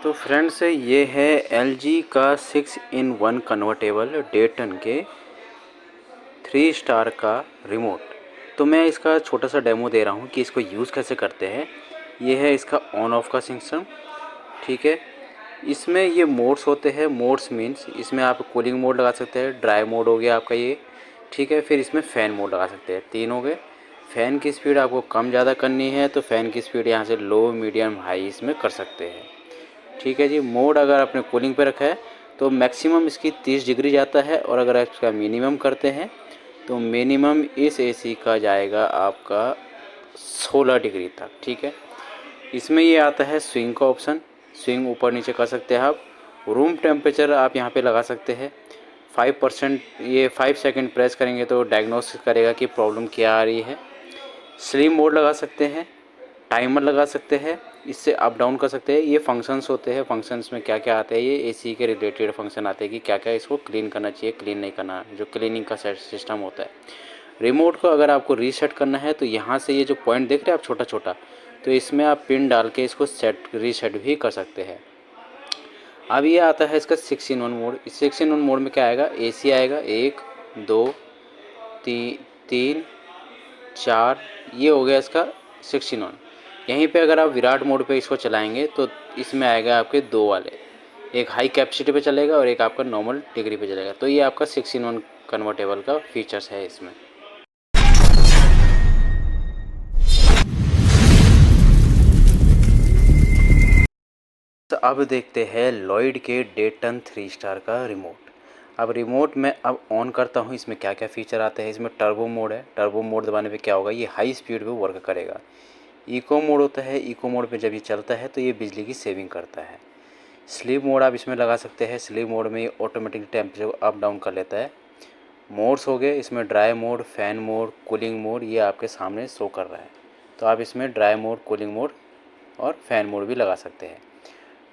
तो फ्रेंड्स ये है LG का 6-in-1 कन्वर्टेबल 1.5 टन के 3 स्टार का रिमोट। तो मैं इसका छोटा सा डेमो दे रहा हूँ कि इसको यूज़ कैसे करते हैं। ये है इसका ऑन ऑफ का सिस्टम, ठीक है। इसमें ये मोड्स होते हैं। मोड्स मीन्स इसमें आप कूलिंग मोड लगा सकते हैं, ड्राई मोड हो गया आपका ये, ठीक है। फिर इसमें फ़ैन मोड लगा सकते हैं, 3 हो गए। फ़ैन की स्पीड आपको कम ज़्यादा करनी है तो फ़ैन की स्पीड यहाँ से लो मीडियम हाई इसमें कर सकते हैं, ठीक है जी। मोड अगर आपने कूलिंग पे रखा है तो मैक्सिमम इसकी 30 डिग्री जाता है, और अगर आप इसका मिनिमम करते हैं तो मिनिमम इस AC का जाएगा आपका 16 डिग्री तक, ठीक है। इसमें ये आता है स्विंग का ऑप्शन, स्विंग ऊपर नीचे कर सकते हैं आप। रूम टेम्परेचर आप यहाँ पे लगा सकते हैं 5%। ये 5 सेकंड प्रेस करेंगे तो डायग्नोसिस करेगा कि प्रॉब्लम क्या आ रही है। स्लीप मोड लगा सकते हैं, टाइमर लगा सकते हैं, इससे अप डाउन कर सकते हैं। ये फंक्शंस होते हैं। फंक्शंस में क्या क्या आते हैं, ये AC के रिलेटेड फंक्शन आते हैं कि क्या क्या इसको क्लीन करना चाहिए, क्लीन नहीं करना, जो क्लीनिंग का सिस्टम होता है। रिमोट को अगर आपको रीसेट करना है तो यहाँ से ये जो पॉइंट देख रहे हैं आप छोटा छोटा, तो इसमें आप पिन डाल के इसको रीसेट भी कर सकते हैं। अब ये आता है इसका 6-in-1 मोड। इस 6-in-1 मोड में क्या आएगा, AC आएगा 1 2 3 4, ये हो गया इसका 6-in-1। यहीं पे अगर आप विराट मोड पे इसको चलाएंगे तो इसमें आएगा आपके 2 वाले, एक हाई कैपेसिटी पे चलेगा और एक आपका नॉर्मल डिग्री पे चलेगा। तो ये आपका 6-in-1 कन्वर्टेबल का फीचर्स है इसमें। तो अब देखते हैं लॉयड के 1.5 टन 3 स्टार का रिमोट। अब रिमोट में अब ऑन करता हूँ, इसमें क्या क्या फ़ीचर आते हैं। इसमें टर्बो मोड है। टर्बो मोड दबाने पे क्या होगा, ये हाई स्पीड पे वर्क करेगा। इको मोड होता है। इको मोड पे जब ये चलता है तो ये बिजली की सेविंग करता है। स्लीप मोड आप इसमें लगा सकते हैं। स्लीप मोड में ये ऑटोमेटिक टेम्परेचर को अप डाउन कर लेता है। मोड्स हो गए इसमें dry mode, fan mode, cooling mode, ये आपके सामने शो कर रहा है। तो आप इसमें ड्राई मोड, कूलिंग मोड और फ़ैन मोड भी लगा सकते हैं।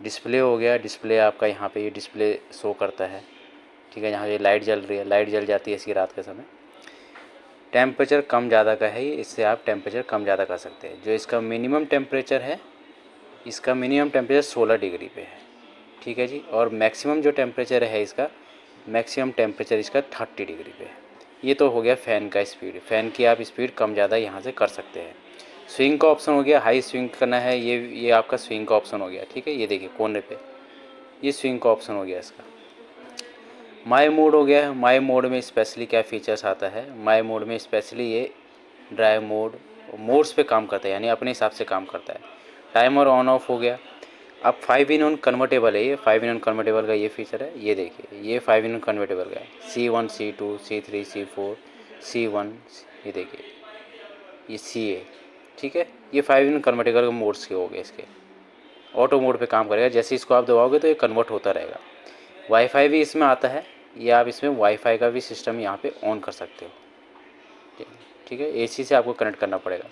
डिस्प्ले हो गया। डिस्प्ले आपका यहाँ पे ये डिस्प्ले शो करता है, ठीक है। यहाँ ये लाइट जल रही है, लाइट जल जाती है इसकी रात के समय। टेम्परेचर कम ज़्यादा का है ये, इससे आप टेम्परेचर कम ज़्यादा कर सकते हैं। जो इसका मिनिमम टेम्परेचर है, इसका मिनिमम टेम्परेचर 16 डिग्री पे है, ठीक है जी। और मैक्सिमम जो टेम्परेचर है इसका, मैक्सिमम टेम्परेचर इसका 30 डिग्री पे है। ये तो हो गया फ़ैन का स्पीड। फ़ैन की आप स्पीड कम ज़्यादा यहाँ से कर सकते हैं। स्विंग का ऑप्शन हो गया, हाई स्विंग करना है, ये आपका स्विंग का ऑप्शन हो गया, ठीक है। ये देखिए कोने पे ये स्विंग का ऑप्शन हो गया इसका। माई मोड हो गया है। माई मोड में स्पेशली क्या फ़ीचर्स आता है, माई मोड में स्पेशली ये ड्राई मोड मोड्स पे काम करता है, यानी अपने हिसाब से काम करता है। टाइमर ऑन ऑफ हो गया। अब 5-in-1 कन्वर्टेबल है ये। 5-in-1 कन्वर्टेबल का ये फीचर है, ये देखिए ये 5-in-1 कन्वर्टेबल का है। C1 C2 C3 C4 C1, ये देखिए ये CA, ठीक है। ये 5-in-1 कन्वर्टेबल के मोड्स के हो गए। इसके ऑटो मोड पे काम करेगा। जैसे इसको आप दबाओगे तो ये कन्वर्ट होता रहेगा। वाईफाई भी इसमें आता है। ये आप इसमें वाईफाई का भी सिस्टम यहाँ पे ऑन कर सकते हो, ठीक है। AC से आपको कनेक्ट करना पड़ेगा।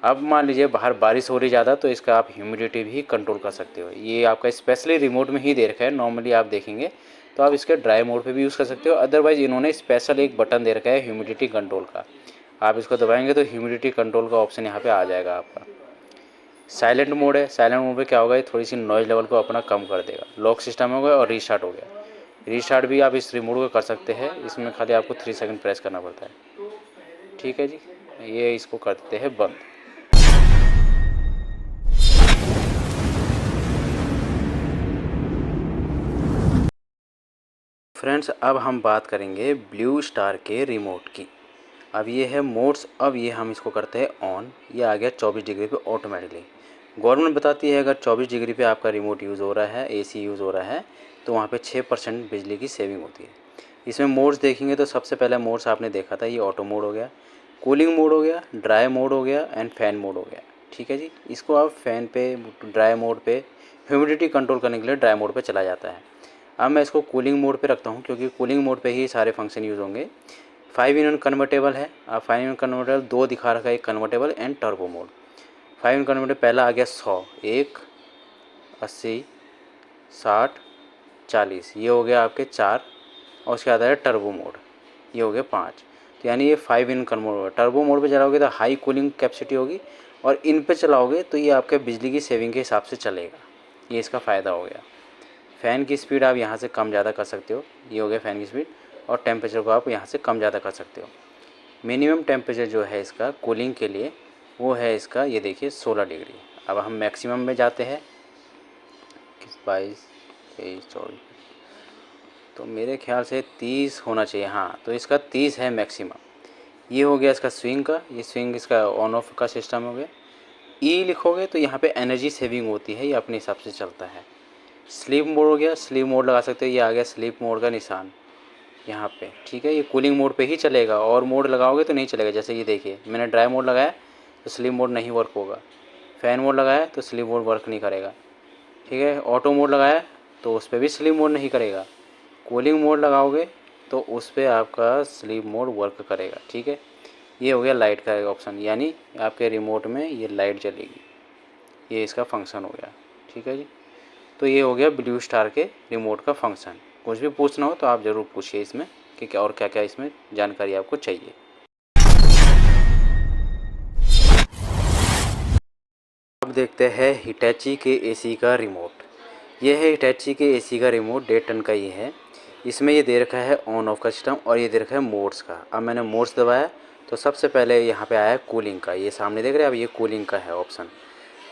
अब मान लीजिए बाहर बारिश हो रही ज़्यादा तो इसका आप ह्यूमिडिटी भी कंट्रोल कर सकते हो। ये आपका स्पेशली रिमोट में ही दे रखा है। नॉर्मली आप देखेंगे तो आप इसके ड्राई मोड पे भी यूज़ कर सकते हो। अदरवाइज़ इन्होंने स्पेशल एक बटन दे रखा है ह्यूमिडिटी कंट्रोल का। आप इसको दबाएंगे तो ह्यूमिडिटी कंट्रोल का ऑप्शन यहाँ पे आ जाएगा आपका। साइलेंट मोड है। साइलेंट मोड पे क्या होगा, ये थोड़ी सी नॉइज़ लेवल को अपना कम कर देगा। लॉक सिस्टम हो गया और रीस्टार्ट हो गया। रीस्टार्ट भी आप इस रिमोट को कर सकते हैं। इसमें खाली आपको 3 सेकंड प्रेस करना पड़ता है, ठीक है जी। ये इसको कर देते हैं बंद। फ्रेंड्स अब हम बात करेंगे ब्लू स्टार के रिमोट की। अब ये है मोड्स। अब ये हम इसको करते हैं ऑन। ये आ गया 24 डिग्री पे ऑटोमेटिकली। गवर्नमेंट बताती है अगर 24 डिग्री पे आपका रिमोट यूज़ हो रहा है, AC यूज़ हो रहा है, तो वहाँ पे 6% बिजली की सेविंग होती है। इसमें मोड्स देखेंगे तो सबसे पहला मोड्स आपने देखा था, ये ऑटो मोड हो गया, कूलिंग मोड हो गया, ड्राई मोड हो गया एंड फ़ैन मोड हो गया, ठीक है जी। इसको आप फ़ैन पे, ड्राई मोड पे, ह्यूमिडिटी कंट्रोल करने के लिए ड्राई मोड पे चला जाता है। अब मैं इसको कूलिंग मोड पे रखता हूँ क्योंकि कूलिंग मोड पे ही सारे फंक्शन यूज़ होंगे। 5-in-1 कन्वर्टेबल है। अब 5-in-1 कन्वर्टेबल 2 दिखा रखा है, एक convertible and turbo mode. 5-in-1 convertible पहला आ गया 100, 1 80 60 40, ये हो गया आपके 4, और उसके बाद है टर्बो मोड, ये हो गया 5। तो यानी ये 5-in-1 कन्वर्टेबल। टर्बो मोड पे चलाओगे तो हाई कूलिंग कैपेसिटी होगी, और इन पे चलाओगे तो ये आपके बिजली की सेविंग के हिसाब से चलेगा। ये इसका फ़ायदा हो गया। फ़ैन की स्पीड आप यहाँ से कम ज़्यादा कर सकते हो, ये हो गया फ़ैन की स्पीड, और टेम्परेचर को आप यहाँ से कम ज़्यादा कर सकते हो। मिनिमम टेम्परेचर जो है इसका कूलिंग के लिए वो है इसका, ये देखिए 16 डिग्री। अब हम मैक्सिमम में जाते हैं, 22, 23, 24, तो मेरे ख्याल से 30 होना चाहिए। हाँ, तो इसका 30 है मैक्सिमम। ये हो गया इसका स्विंग का, ये स्विंग इसका ऑन ऑफ का सिस्टम हो गया। ई लिखोगे तो यहाँ पे एनर्जी सेविंग होती है, ये अपने हिसाब से चलता है। स्लीप मोड हो गया, स्लीप मोड लगा सकते हो, ये आ गया स्लीप मोड का निशान यहाँ पे, ठीक है। ये कूलिंग मोड पे ही चलेगा, और मोड लगाओगे तो नहीं चलेगा। जैसे ये देखिए मैंने ड्राई मोड लगाया तो स्लीप मोड नहीं वर्क होगा, फ़ैन मोड लगाया तो स्लीप मोड वर्क नहीं करेगा, ठीक है। ऑटो मोड लगाया तो उस पर भी स्लीप मोड नहीं करेगा। कूलिंग मोड लगाओगे तो उस पर आपका स्लीप मोड वर्क करेगा, ठीक है। ये हो गया लाइट का ऑप्शन, यानी आपके रिमोट में ये लाइट जलेगी, ये इसका फंक्शन हो गया, ठीक है जी। तो ये हो गया ब्लू स्टार के रिमोट का फंक्शन। कुछ भी पूछना हो तो आप ज़रूर पूछिए इसमें कि क्या और क्या क्या इसमें जानकारी आपको चाहिए। अब देखते हैं हिटैची के एसी का रिमोट। ये है हिटैची के एसी का रिमोट, 1.5 टन का ये है। इसमें ये दे रखा है ऑन ऑफ का सिस्टम, और ये दे रखा है मोड्स का। अब मैंने मोड्स दबाया तो सबसे पहले यहाँ पे आया है कूलिंग का, ये सामने देख रहे हैं, अब ये कूलिंग का है ऑप्शन।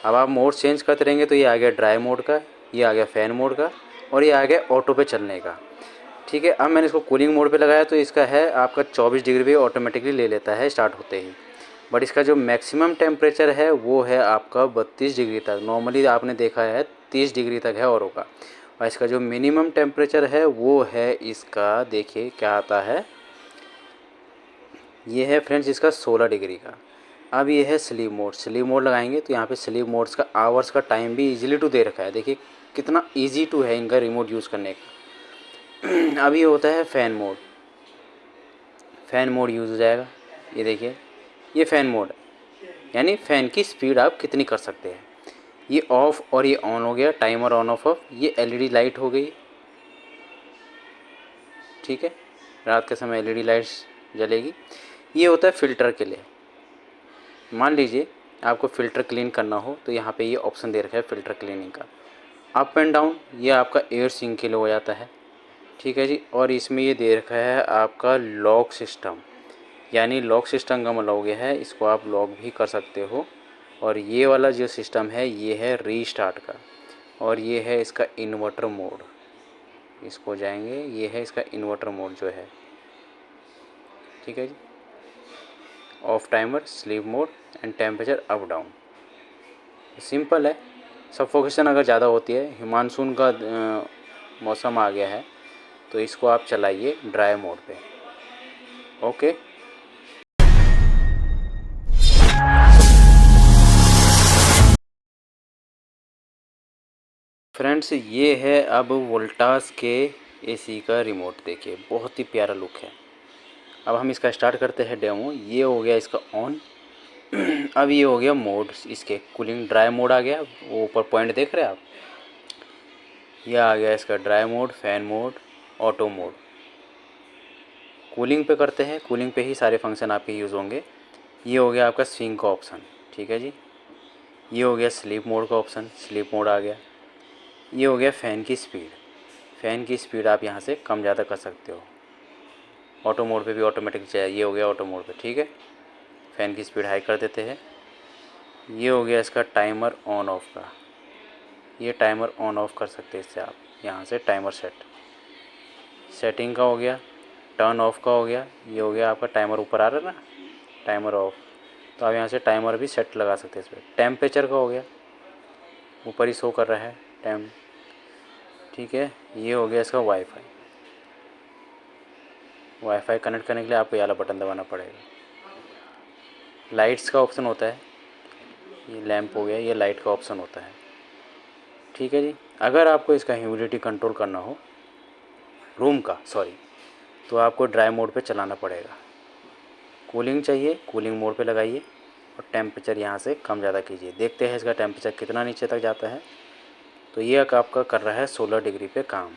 अब आप मोड चेंज करते रहेंगे तो ये आ गया ड्राई मोड का, ये आ गया फ़ैन मोड का, और ये आ गया ऑटो पे चलने का, ठीक है। अब मैंने इसको कूलिंग मोड पे लगाया तो इसका है आपका 24 डिग्री पे ऑटोमेटिकली ले लेता है स्टार्ट होते ही। बट इसका जो मैक्सिमम टेम्परेचर है वो है आपका 32 डिग्री तक। नॉर्मली आपने देखा है 30 डिग्री तक है औरों का, और इसका जो मिनिमम टेम्परेचर है वो है इसका, देखिए क्या आता है, ये है फ्रेंड्स इसका 16 डिग्री का। अब ये है स्लीप मोड, स्लीप मोड लगाएंगे तो यहाँ पे स्लीप मोड्स का आवर्स का टाइम भी इजीली टू दे रखा है, देखिए कितना इजी टू है इनका रिमोट यूज़ करने का। अब ये होता है fan mode, fan mode use हो जाएगा, ये देखिए ये फ़ैन मोड है, यानी फ़ैन की स्पीड आप कितनी कर सकते हैं। ये ऑफ़ और ये ऑन हो गया, टाइमर ऑन ऑफ। ये एलईडी लाइट हो गई, ठीक है, रात के समय एलईडी लाइट्स जलेगी। ये होता है फ़िल्टर के लिए। मान लीजिए आपको फ़िल्टर क्लीन करना हो तो यहाँ पे ये ऑप्शन दे रखा है फ़िल्टर क्लीनिंग का। अप एंड डाउन ये आपका एयर सिंक के लिए हो जाता है, ठीक है जी। और इसमें ये दे रखा है आपका लॉक सिस्टम, यानी लॉक सिस्टम का मतलब ये है इसको आप लॉक भी कर सकते हो। और ये वाला जो सिस्टम है ये है रीस्टार्ट का, और ये है इसका इन्वर्टर मोड, इसको जाएंगे, ये है इसका इन्वर्टर मोड जो है, ठीक है जी। Off timer, sleep mode and temperature up down, simple है। सफोकेशन अगर ज़्यादा होती है, मानसून का मौसम आ गया है तो इसको आप चलाइए ड्राई मोड पे, ओके। फ्रेंड्स ये है अब वोल्टास के एसी का रिमोट, देखिए बहुत ही प्यारा लुक है। अब हम इसका स्टार्ट करते हैं डेमो। ये हो गया इसका ऑन। अब ये हो गया मोड, इसके कूलिंग ड्राई मोड आ गया, वो ऊपर पॉइंट देख रहे हैं आप, ये आ गया इसका dry mode, fan mode, auto mode. Cooling पे करते हैं, कूलिंग पे ही सारे फंक्शन आपके यूज़ होंगे। ये हो गया आपका स्विंग का ऑप्शन, ठीक है जी। ये हो गया स्लीप मोड का ऑप्शन, स्लीप मोड आ गया। ये हो गया फ़ैन की स्पीड, फ़ैन की स्पीड आप यहाँ से कम ज़्यादा कर सकते हो। ऑटो मोड पे भी ऑटोमेटिक चाहिए, ये हो गया ऑटो मोड पे, ठीक है। फ़ैन की स्पीड हाई कर देते हैं। ये हो गया इसका टाइमर ऑन ऑफ का, ये टाइमर ऑन ऑफ कर सकते हैं इससे आप, यहाँ से टाइमर सेटिंग का हो गया, टर्न ऑफ का हो गया। ये हो गया आपका टाइमर ऊपर आ रहा है ना, टाइमर ऑफ, तो आप यहाँ से टाइमर भी सेट लगा सकते हैं इस पर। टेम्परेचर का हो गया, ऊपर ही शो कर रहा है टाइम, ठीक है। ये हो गया इसका वाईफाई, वाईफाई कनेक्ट करने के लिए आपको ये वाला बटन दबाना पड़ेगा। लाइट्स का ऑप्शन होता है, ये लैंप हो गया, ये लाइट का ऑप्शन होता है, ठीक है जी। अगर आपको इसका ह्यूमिडिटी कंट्रोल करना हो रूम का, सॉरी, तो आपको ड्राई मोड पे चलाना पड़ेगा। कूलिंग चाहिए, कूलिंग मोड पे लगाइए, और टेम्परेचर यहाँ से कम ज़्यादा कीजिए। देखते हैं इसका टेम्परेचर कितना नीचे तक जाता है। तो ये आपका कर रहा है 16 डिग्री पे काम।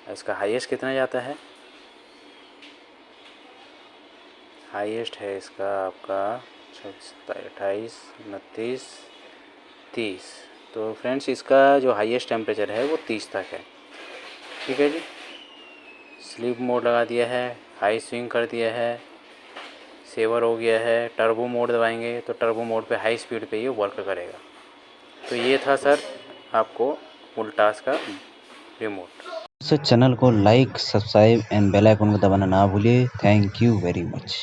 इसका हाईएस्ट कितना जाता है, हाईएस्ट है इसका आपका 28, 29, 30। तो फ्रेंड्स इसका जो हाईएस्ट टेम्परेचर है वो 30 तक है। ठीक है जी। स्लीप मोड लगा दिया है, हाई स्विंग कर दिया है, सेवर हो गया है। टर्बो मोड दबाएंगे तो टर्बो मोड पे हाई स्पीड पे ये वर्क करेगा। तो ये था सर आपको वोल्टास का रिमोट। सर चैनल को like, subscribe and bell icon को दबाना ना भूलिए। Thank you very much.